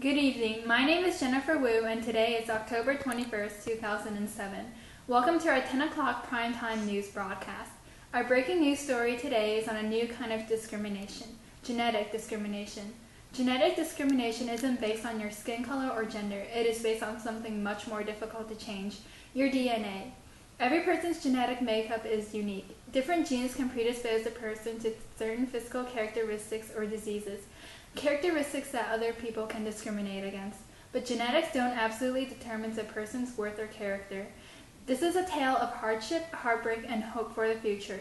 Good evening. My name is Jennifer Wu, and today is October 21st, 2007. Welcome to our 10 o'clock primetime news broadcast. Our breaking news story today is on a new kind of discrimination, genetic discrimination. Genetic discrimination isn't based on your skin color or gender. It is based on something much more difficult to change, your DNA. Every person's genetic makeup is unique. Different genes can predispose a person to certain physical characteristics or diseases, characteristics that other people can discriminate against. But genetics don't absolutely determine a person's worth or character. This is a tale of hardship, heartbreak, and hope for the future.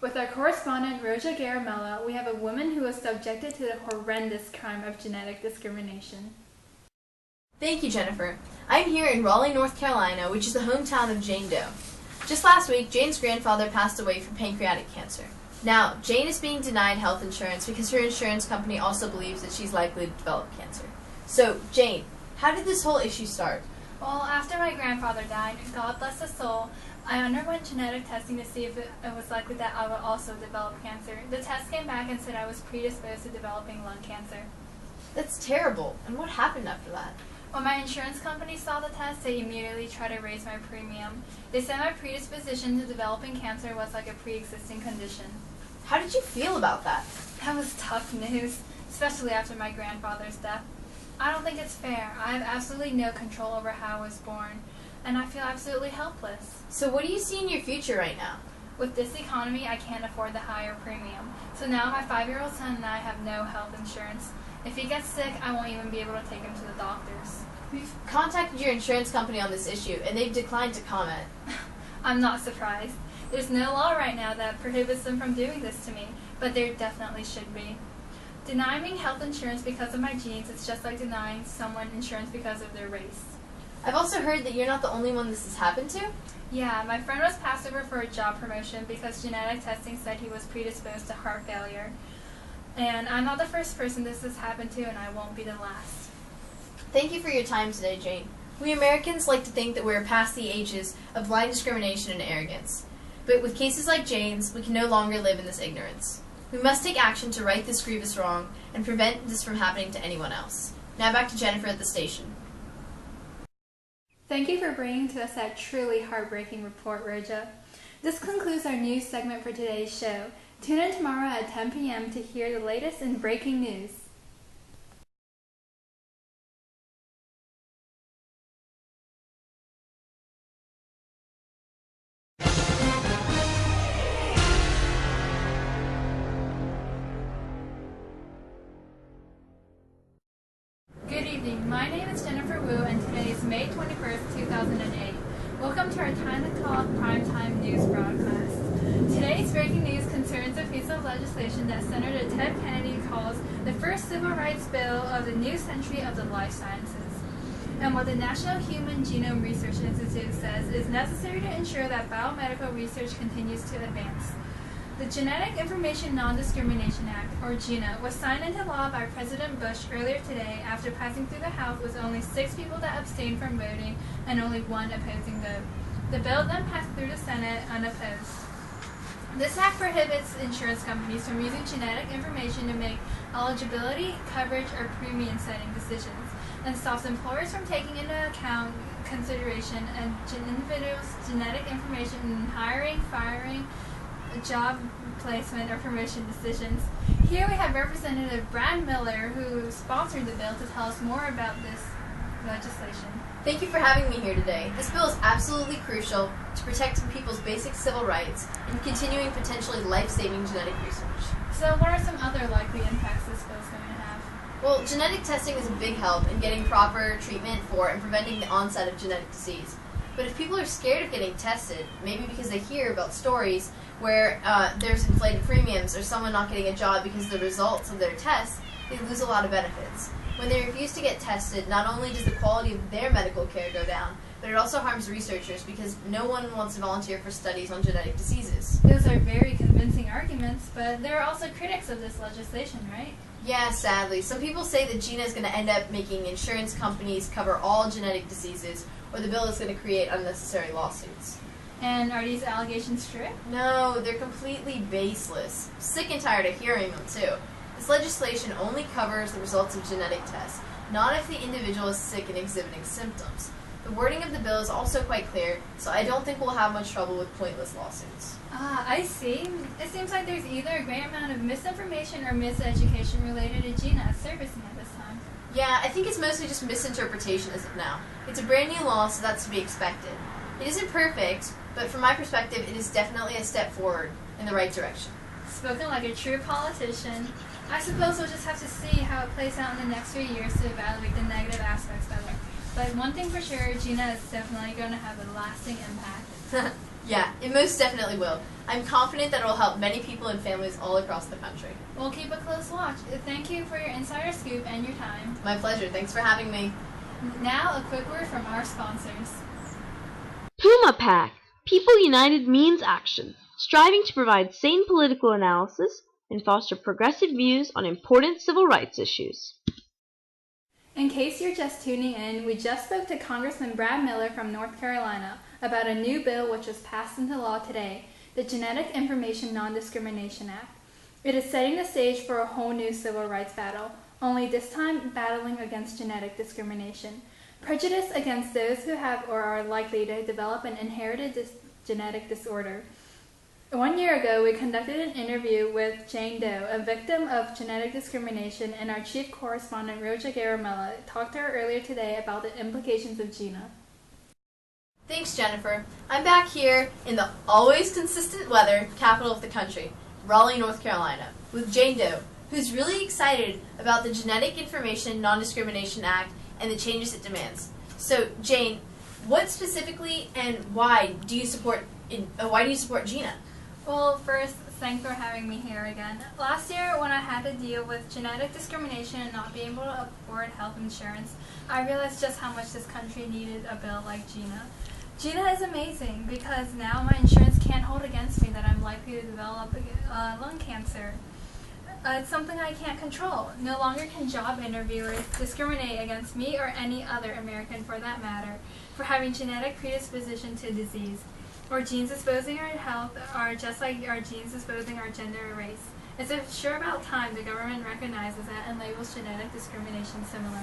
With our correspondent, Roja Garamella, we have a woman who was subjected to the horrendous crime of genetic discrimination. Thank you, Jennifer. I'm here in Raleigh, North Carolina, which is the hometown of Jane Doe. Just last week, Jane's grandfather passed away from pancreatic cancer. Now, Jane is being denied health insurance because her insurance company also believes that she's likely to develop cancer. So, Jane, how did this whole issue start? Well, after my grandfather died, God bless his soul, I underwent genetic testing to see if it was likely that I would also develop cancer. The test came back and said I was predisposed to developing lung cancer. That's terrible. And what happened after that? When my insurance company saw the test, they immediately tried to raise my premium. They said my predisposition to developing cancer was like a pre-existing condition. How did you feel about that? That was tough news, especially after my grandfather's death. I don't think it's fair. I have absolutely no control over how I was born, and I feel absolutely helpless. So what do you see in your future right now? With this economy, I can't afford the higher premium. So now my 5-year-old son and I have no health insurance. If he gets sick, I won't even be able to take him to the doctors. We've contacted your insurance company on this issue, and they've declined to comment. I'm not surprised. There's no law right now that prohibits them from doing this to me, but there definitely should be. Denying me health insurance because of my genes is just like denying someone insurance because of their race. I've also heard that you're not the only one this has happened to? Yeah, my friend was passed over for a job promotion because genetic testing said he was predisposed to heart failure. And I'm not the first person this has happened to, and I won't be the last. Thank you for your time today, Jane. We Americans like to think that we're past the ages of blind discrimination and arrogance. But with cases like Jane's, we can no longer live in this ignorance. We must take action to right this grievous wrong and prevent this from happening to anyone else. Now back to Jennifer at the station. Thank you for bringing to us that truly heartbreaking report, Roja. This concludes our news segment for today's show. Tune in tomorrow at 10 p.m. to hear the latest in breaking news. Good evening. My name is Jennifer Wu, and today is May 21st, 2008. Welcome to our 10 o'clock primetime news broadcast. Today's breaking news concerns a piece of legislation that Senator Ted Kennedy calls the first civil rights bill of the new century of the life sciences, and what the National Human Genome Research Institute says is necessary to ensure that biomedical research continues to advance. The Genetic Information Non-Discrimination Act, or GINA, was signed into law by President Bush earlier today after passing through the House with only 6 people that abstained from voting and only 1 opposing vote. The bill then passed through the Senate unopposed. This act prohibits insurance companies from using genetic information to make eligibility, coverage, or premium setting decisions, and stops employers from taking into account consideration of individuals' genetic information in hiring, firing, job placement, or promotion decisions. Here we have Representative Brad Miller, who sponsored the bill, to tell us more about this legislation. Thank you for having me here today. This bill is absolutely crucial to protecting people's basic civil rights and continuing potentially life-saving genetic research. So what are some other likely impacts this bill is going to have? Well, genetic testing is a big help in getting proper treatment for and preventing the onset of genetic disease. But if people are scared of getting tested, maybe because they hear about stories where there's inflated premiums or someone not getting a job because of the results of their tests, they lose a lot of benefits. When they refuse to get tested, not only does the quality of their medical care go down, but it also harms researchers because no one wants to volunteer for studies on genetic diseases. Those are very convincing arguments, but there are also critics of this legislation, right? Yeah, sadly. Some people say that GINA is going to end up making insurance companies cover all genetic diseases, or the bill is going to create unnecessary lawsuits. And are these allegations true? No, they're completely baseless. I'm sick and tired of hearing them, too. This legislation only covers the results of genetic tests. not if the individual is sick and exhibiting symptoms. The wording of the bill is also quite clear, so I don't think we'll have much trouble with pointless lawsuits. Ah, I see. It seems like there's either a great amount of misinformation or miseducation related to GINA servicing at this time. Yeah, I think it's mostly just misinterpretation as of now. It's a brand new law, so that's to be expected. It isn't perfect, but from my perspective, it is definitely a step forward in the right direction. Spoken like a true politician. I suppose we'll just have to see how it plays out in the next few years to evaluate the negative aspects of it. But one thing for sure, GINA is definitely going to have a lasting impact. Yeah, it most definitely will. I'm confident that it will help many people and families all across the country. We'll keep a close watch. Thank you for your insider scoop and your time. My pleasure. Thanks for having me. Now, a quick word from our sponsors. Puma PAC, People United means action, striving to provide sane political analysis and foster progressive views on important civil rights issues. In case you're just tuning in, we just spoke to Congressman Brad Miller from North Carolina about a new bill which was passed into law today, the Genetic Information Non-Discrimination Act. It is setting the stage for a whole new civil rights battle, only this time battling against genetic discrimination. Prejudice against those who have or are likely to develop an inherited genetic disorder. 1 year ago, we conducted an interview with Jane Doe, a victim of genetic discrimination, and our chief correspondent, Roja Garamella, talked to her earlier today about the implications of GINA. Thanks, Jennifer. I'm back here in the always consistent weather capital of the country, Raleigh, North Carolina, with Jane Doe, who's really excited about the Genetic Information Non-Discrimination Act and the changes it demands. So, Jane, what specifically and why do you support GINA? Well, first, thanks for having me here again. Last year, when I had to deal with genetic discrimination and not being able to afford health insurance, I realized just how much this country needed a bill like GINA. GINA is amazing because now my insurance can't hold against me that I'm likely to develop lung cancer. It's something I can't control. No longer can job interviewers discriminate against me or any other American for that matter for having genetic predisposition to disease. Or genes exposing our health are just like our genes exposing our gender or race. It's sure about time the government recognizes that and labels genetic discrimination similarly.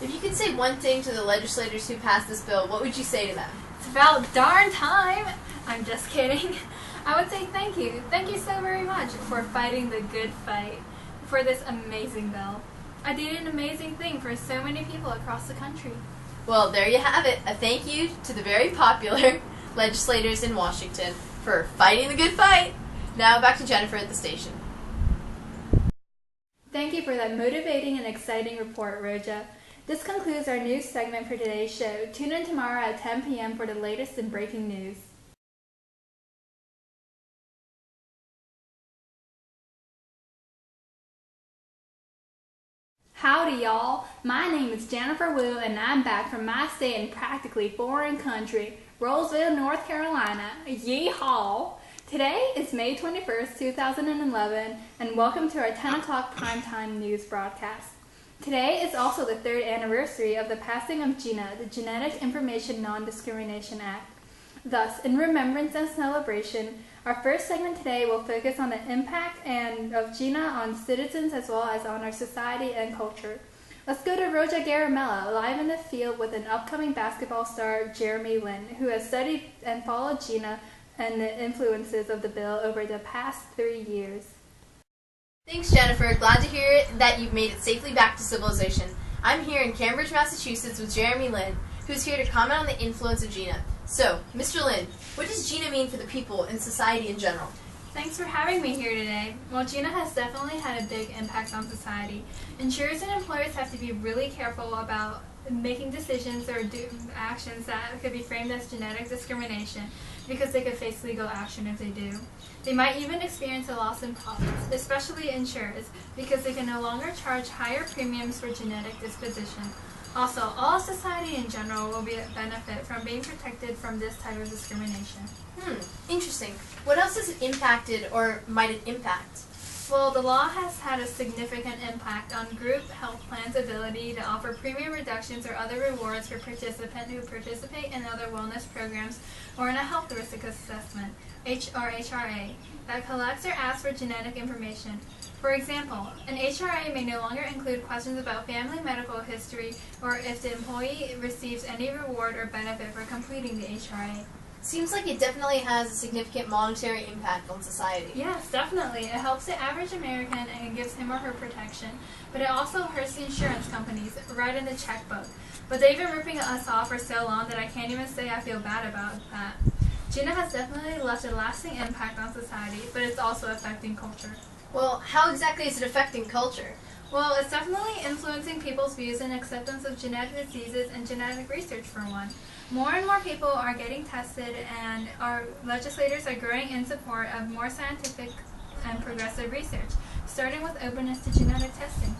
If you could say one thing to the legislators who passed this bill, what would you say to them? It's about darn time! I'm just kidding. I would say thank you. Thank you so very much for fighting the good fight for this amazing bill. I did an amazing thing for so many people across the country. Well, there you have it. A thank you to the very popular legislators in Washington for fighting the good fight. Now back to Jennifer at the station. Thank you for that motivating and exciting report, Roja. This concludes our news segment for today's show. Tune in tomorrow at 10 p.m. for the latest in breaking news. Howdy, y'all. My name is Jennifer Wu, and I'm back from my stay in practically foreign country, Roseville, North Carolina. Yeehaw! Today is May 21st, 2011, and welcome to our 10 o'clock primetime news broadcast. Today is also the 3rd anniversary of the passing of GINA, the Genetic Information Non-Discrimination Act. Thus, in remembrance and celebration, our first segment today will focus on the impact of GINA on citizens as well as on our society and culture. Let's go to Roja Garamella, live in the field with an upcoming basketball star, Jeremy Lin, who has studied and followed GINA and the influences of the bill over the past 3 years. Thanks, Jennifer. Glad to hear that you've made it safely back to civilization. I'm here in Cambridge, Massachusetts with Jeremy Lin, who's here to comment on the influence of GINA. So, Mr. Lin, what does GINA mean for the people and society in general? Thanks for having me here today. Well, GINA has definitely had a big impact on society. Insurers and employers have to be really careful about making decisions or actions that could be framed as genetic discrimination because they could face legal action if they do. They might even experience a loss in profits, especially insurers, because they can no longer charge higher premiums for genetic disposition. Also, all society in general will benefit from being protected from this type of discrimination. Interesting. What else has it impacted or might it impact? Well, the law has had a significant impact on group health plans' ability to offer premium reductions or other rewards for participants who participate in other wellness programs or in a health risk assessment, HRA, that collects or asks for genetic information. For example, an HRA may no longer include questions about family medical history or if the employee receives any reward or benefit for completing the HRA. Seems like it definitely has a significant monetary impact on society. Yes, definitely. It helps the average American and it gives him or her protection. But it also hurts the insurance companies, right in the checkbook. But they've been ripping us off for so long that I can't even say I feel bad about that. GINA has definitely left a lasting impact on society, but it's also affecting culture. Well, how exactly is it affecting culture? Well, it's definitely influencing people's views and acceptance of genetic diseases and genetic research, for one. More and more people are getting tested, and our legislators are growing in support of more scientific and progressive research, starting with openness to genetic testing.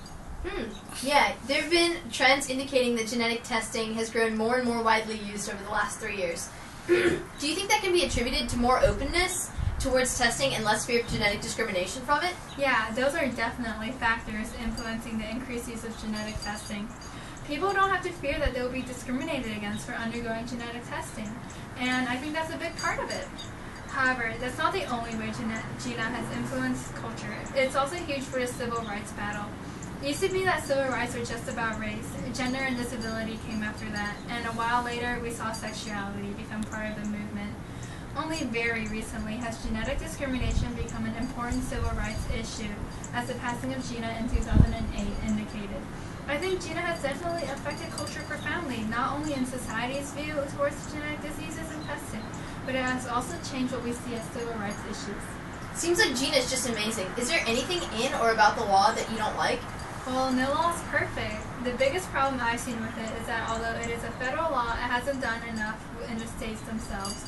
Yeah, there have been trends indicating that genetic testing has grown more and more widely used over the last 3 years. Do you think that can be attributed to more openness towards testing and less fear of genetic discrimination from it? Yeah, those are definitely factors influencing the increased use of genetic testing. People don't have to fear that they will be discriminated against for undergoing genetic testing, and I think that's a big part of it. However, that's not the only way GINA has influenced culture. It's also huge for the civil rights battle. It used to be that civil rights were just about race. Gender and disability came after that, and a while later we saw sexuality become part of the movement. Only very recently has genetic discrimination become an important civil rights issue, as the passing of GINA in 2008 indicated. I think GINA has definitely affected culture profoundly, not only in society's view towards genetic diseases and testing, but it has also changed what we see as civil rights issues. Seems like GINA is just amazing. Is there anything in or about the law that you don't like? Well, no law is perfect. The biggest problem I've seen with it is that although it is a federal law, it hasn't done enough in the states themselves.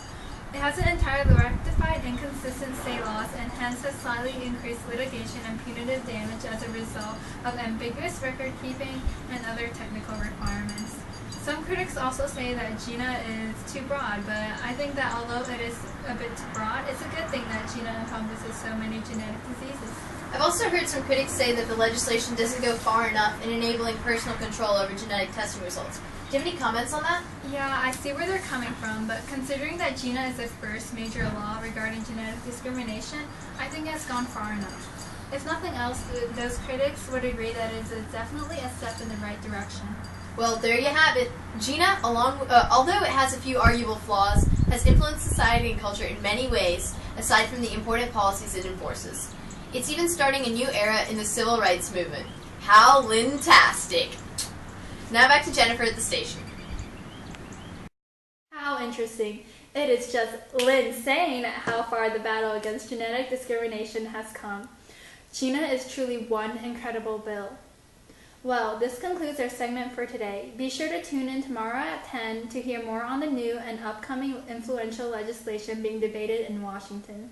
It hasn't entirely rectified inconsistent state laws and hence has slightly increased litigation and punitive damage as a result of ambiguous record keeping and other technical requirements. Some critics also say that GINA is too broad, but I think that although it is a bit too broad, it's a good thing that GINA encompasses so many genetic diseases. I've also heard some critics say that the legislation doesn't go far enough in enabling personal control over genetic testing results. Do you have any comments on that? Yeah, I see where they're coming from, but considering that GINA is the first major law regarding genetic discrimination, I think it's gone far enough. If nothing else, those critics would agree that it is definitely a step in the right direction. Well, there you have it. GINA, although it has a few arguable flaws, has influenced society and culture in many ways, aside from the important policies it enforces. It's even starting a new era in the civil rights movement. How lintastic! Now back to Jennifer at the station. How interesting. It is just insane how far the battle against genetic discrimination has come. GINA is truly one incredible bill. Well, this concludes our segment for today. Be sure to tune in tomorrow at 10 to hear more on the new and upcoming influential legislation being debated in Washington.